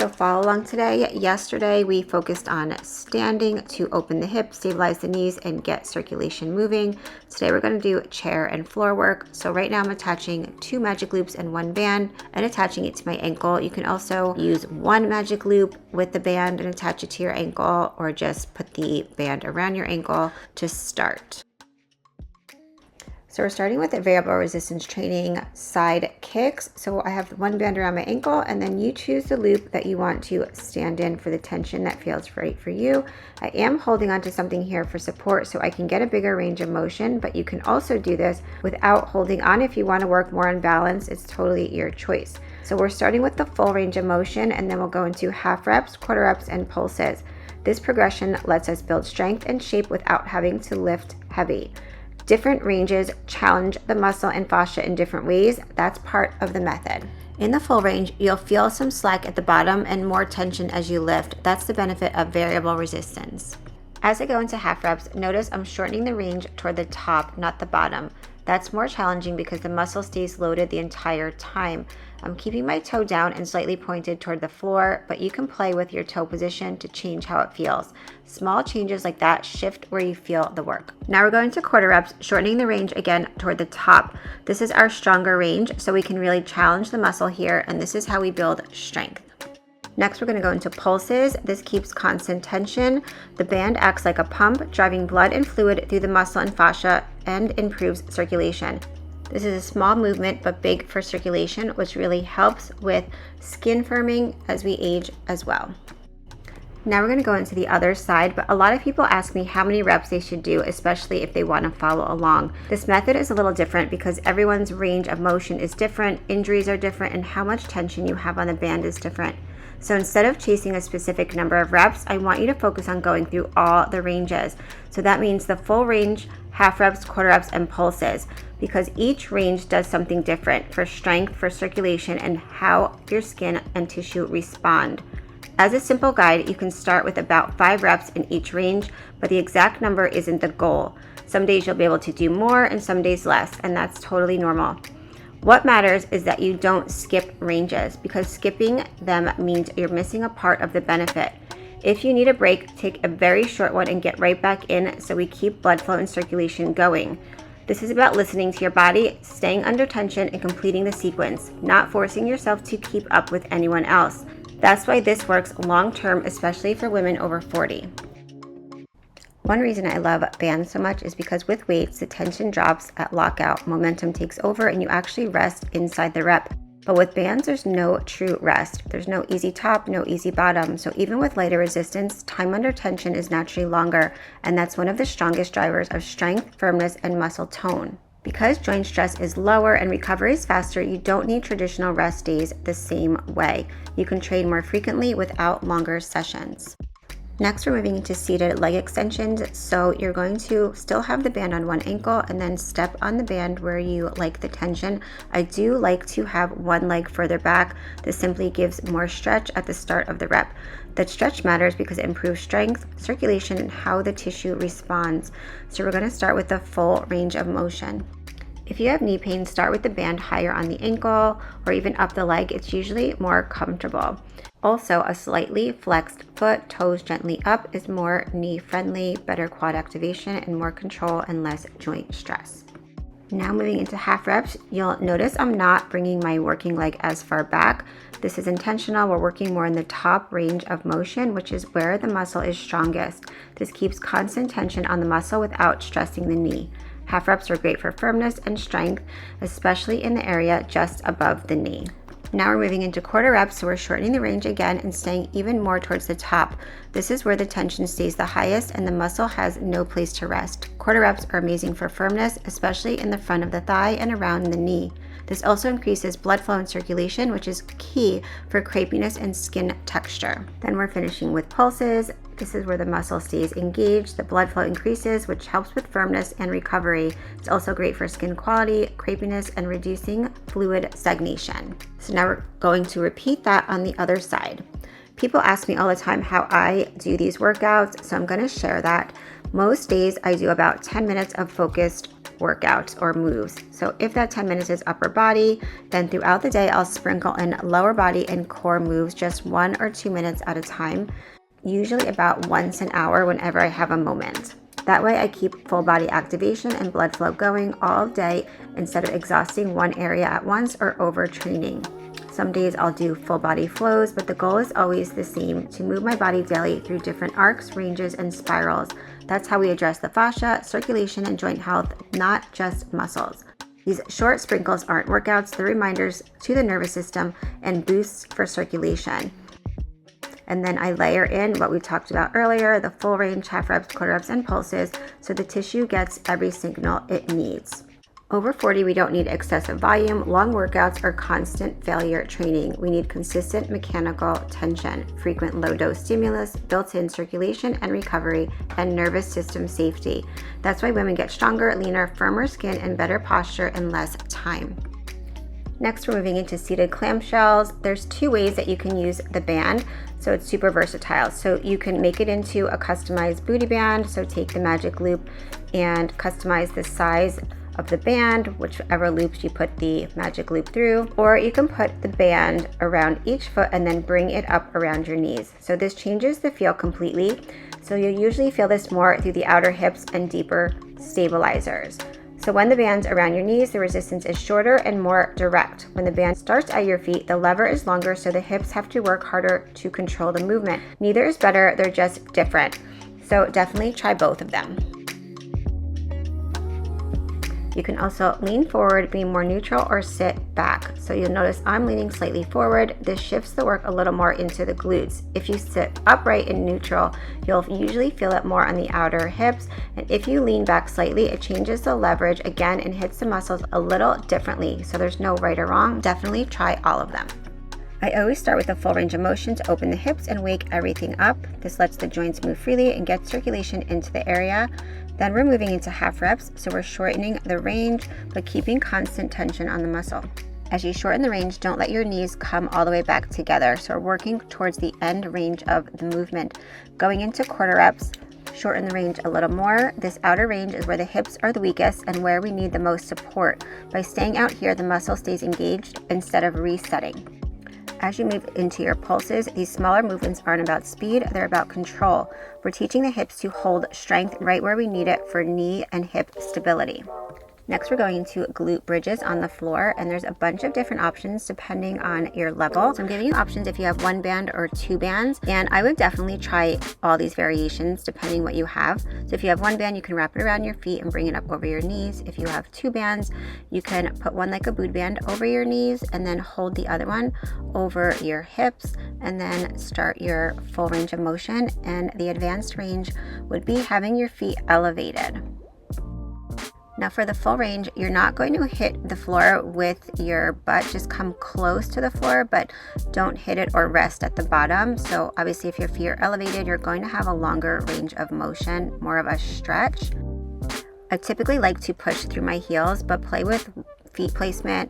So follow along today. Yesterday we focused on standing to open the hips, stabilize the knees, and get circulation moving. Today we're going to do chair and floor work. So right now I'm attaching 2 magic loops and 1 band and attaching it to my ankle. You can also use 1 magic loop with the band and attach it to your ankle, or just put the band around your ankle to start. So we're starting with a variable resistance training side kicks. So I have 1 band around my ankle, and then you choose the loop that you want to stand in for the tension that feels right for you. I am holding onto something here for support so I can get a bigger range of motion, but you can also do this without holding on if you want to work more on balance. It's totally your choice. So we're starting with the full range of motion, and then we'll go into half reps, quarter reps, and pulses. This progression lets us build strength and shape without having to lift heavy. Different ranges challenge the muscle and fascia in different ways. That's part of the method. In the full range, you'll feel some slack at the bottom and more tension as you lift. That's the benefit of variable resistance. As I go into half reps, notice I'm shortening the range toward the top, not the bottom. That's more challenging because the muscle stays loaded the entire time. I'm keeping my toe down and slightly pointed toward the floor, but you can play with your toe position to change how it feels. Small changes like that shift where you feel the work. Now we're going to quarter reps, shortening the range again toward the top. This is our stronger range, so we can really challenge the muscle here, and this is how we build strength. Next, we're going to go into pulses. This keeps constant tension. The band acts like a pump, driving blood and fluid through the muscle and fascia and improves circulation. This is a small movement, but big for circulation, which really helps with skin firming as we age as well. Now we're going to go into the other side, but a lot of people ask me how many reps they should do, especially if they want to follow along. This method is a little different because everyone's range of motion is different, injuries are different, and how much tension you have on the band is different. So instead of chasing a specific number of reps, I want you to focus on going through all the ranges. So that means the full range, half reps, quarter reps, and pulses, because each range does something different for strength, for circulation, and how your skin and tissue respond. As a simple guide, you can start with about 5 reps in each range, but the exact number isn't the goal. Some days you'll be able to do more and some days less, and that's totally normal. What matters is that you don't skip ranges, because skipping them means you're missing a part of the benefit. If you need a break, take a very short one and get right back in so we keep blood flow and circulation going. This is about listening to your body, staying under tension, and completing the sequence, not forcing yourself to keep up with anyone else. That's why this works long term, especially for women over 40. One reason I love bands so much is because with weights, the tension drops at lockout, momentum takes over, and you actually rest inside the rep. But with bands, there's no true rest. There's no easy top, no easy bottom. So even with lighter resistance, time under tension is naturally longer, and that's one of the strongest drivers of strength, firmness, and muscle tone. Because joint stress is lower and recovery is faster, you don't need traditional rest days the same way. You can train more frequently without longer sessions. Next, we're moving into seated leg extensions. So you're going to still have the band on one ankle and then step on the band where you like the tension. I do like to have one leg further back. This simply gives more stretch at the start of the rep. That stretch matters because it improves strength, circulation, and how the tissue responds. So we're going to start with the full range of motion. If you have knee pain, start with the band higher on the ankle or even up the leg. It's usually more comfortable. Also, a slightly flexed foot, toes gently up, is more knee friendly, better quad activation, and more control and less joint stress. Now moving into half reps, you'll notice I'm not bringing my working leg as far back. This is intentional. We're working more in the top range of motion, which is where the muscle is strongest. This keeps constant tension on the muscle without stressing the knee. Half reps are great for firmness and strength, especially in the area just above the knee. Now we're moving into quarter reps, so we're shortening the range again and staying even more towards the top. This is where the tension stays the highest and the muscle has no place to rest. Quarter reps are amazing for firmness, especially in the front of the thigh and around the knee. This also increases blood flow and circulation, which is key for crepiness and skin texture. Then we're finishing with pulses. This is where the muscle stays engaged, the blood flow increases, which helps with firmness and recovery. It's also great for skin quality, crepiness, and reducing fluid stagnation. So now we're going to repeat that on the other side. People ask me all the time how I do these workouts, so I'm going to share that. Most days I do about 10 minutes of focused workouts or moves. So if that 10 minutes is upper body, then throughout the day, I'll sprinkle in lower body and core moves just 1 or 2 minutes at a time, usually about once an hour whenever I have a moment. That way I keep full body activation and blood flow going all day instead of exhausting one area at once or overtraining. Some days I'll do full body flows, but the goal is always the same, to move my body daily through different arcs, ranges, and spirals. That's how we address the fascia, circulation, and joint health, not just muscles. These short sprinkles aren't workouts, they're reminders to the nervous system and boosts for circulation. And then I layer in what we talked about earlier, the full range, half reps, quarter reps, and pulses, so the tissue gets every signal it needs. Over 40, we don't need excessive volume, long workouts, or constant failure training. We need consistent mechanical tension, frequent low-dose stimulus, built-in circulation and recovery, and nervous system safety. That's why women get stronger, leaner, firmer skin, and better posture in less time. Next, we're moving into seated clamshells. There's 2 ways that you can use the band, so it's super versatile. So you can make it into a customized booty band, so take the magic loop and customize the size of the band, whichever loops you put the magic loop through, or you can put the band around each foot and then bring it up around your knees. So this changes the feel completely. So you'll usually feel this more through the outer hips and deeper stabilizers. So when the band's around your knees, the resistance is shorter and more direct. When the band starts at your feet, the lever is longer, so the hips have to work harder to control the movement. Neither is better, they're just different. So definitely try both of them. You can also lean forward, be more neutral, or sit back. So you'll notice I'm leaning slightly forward. This shifts the work a little more into the glutes. If you sit upright and neutral, you'll usually feel it more on the outer hips. And if you lean back slightly, it changes the leverage again and hits the muscles a little differently. So there's no right or wrong. Definitely try all of them. I always start with a full range of motion to open the hips and wake everything up. This lets the joints move freely and get circulation into the area. Then we're moving into half reps, so we're shortening the range but keeping constant tension on the muscle. As you shorten the range, don't let your knees come all the way back together. So we're working towards the end range of the movement. Going into quarter reps, shorten the range a little more. This outer range is where the hips are the weakest and where we need the most support. By staying out here, the muscle stays engaged instead of resetting. As you move into your pulses, these smaller movements aren't about speed, they're about control. We're teaching the hips to hold strength right where we need it for knee and hip stability. Next, we're going into glute bridges on the floor, and there's a bunch of different options depending on your level. So I'm giving you options if you have 1 band or 2 bands, and I would definitely try all these variations depending what you have. So if you have 1 band, you can wrap it around your feet and bring it up over your knees. If you have 2 bands, you can put one like a boot band over your knees and then hold the other one over your hips, and then start your full range of motion. And the advanced range would be having your feet elevated. Now for the full range, you're not going to hit the floor with your butt, just come close to the floor, but don't hit it or rest at the bottom. So obviously if your feet are elevated, you're going to have a longer range of motion, more of a stretch. I typically like to push through my heels, but play with feet placement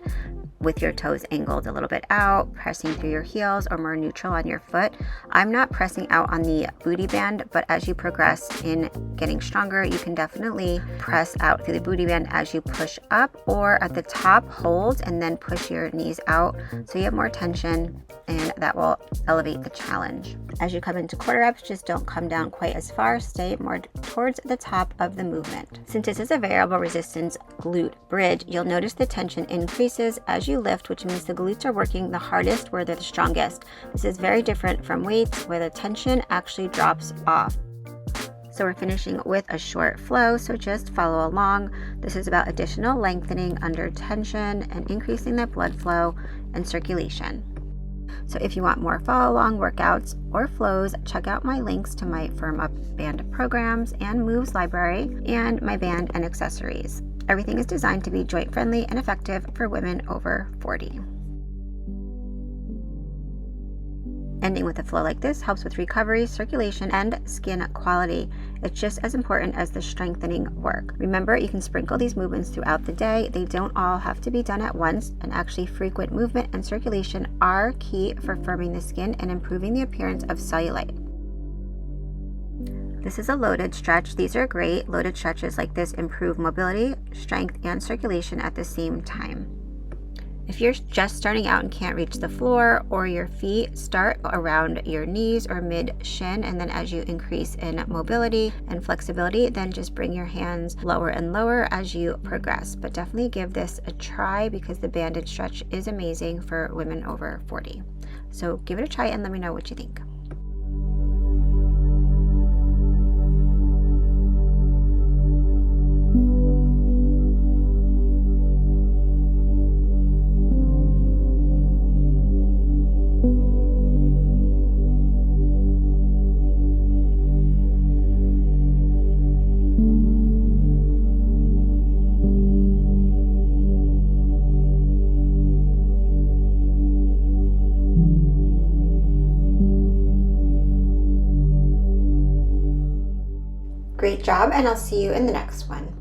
with your toes angled a little bit out, pressing through your heels, or more neutral on your foot. I'm not pressing out on the booty band, but as you progress in getting stronger, you can definitely press out through the booty band as you push up, or at the top, hold and then push your knees out so you have more tension, and that will elevate the challenge. As you come into quarter reps, just don't come down quite as far, stay more towards the top of the movement. Since this is a variable resistance glute bridge, you'll notice the tension increases as you lift, which means the glutes are working the hardest where they're the strongest. This is very different from weights where the tension actually drops off. So we're finishing with a short flow, so just follow along. This is about additional lengthening under tension and increasing the blood flow and circulation. So if you want more follow along workouts or flows, check out my links to my Firm Up band programs and moves library and my band and accessories. Everything is designed to be joint friendly and effective for women over 40. Ending with a flow like this helps with recovery, circulation, and skin quality. It's just as important as the strengthening work. Remember, you can sprinkle these movements throughout the day. They don't all have to be done at once, and actually frequent movement and circulation are key for firming the skin and improving the appearance of cellulite. This is a loaded stretch. These are great. Loaded stretches like this improve mobility, strength, and circulation at the same time. If you're just starting out and can't reach the floor or your feet, start around your knees or mid-shin, and then as you increase in mobility and flexibility, then just bring your hands lower and lower as you progress. But definitely give this a try because the banded stretch is amazing for women over 40. So give it a try and let me know what you think. Great job, and I'll see you in the next one.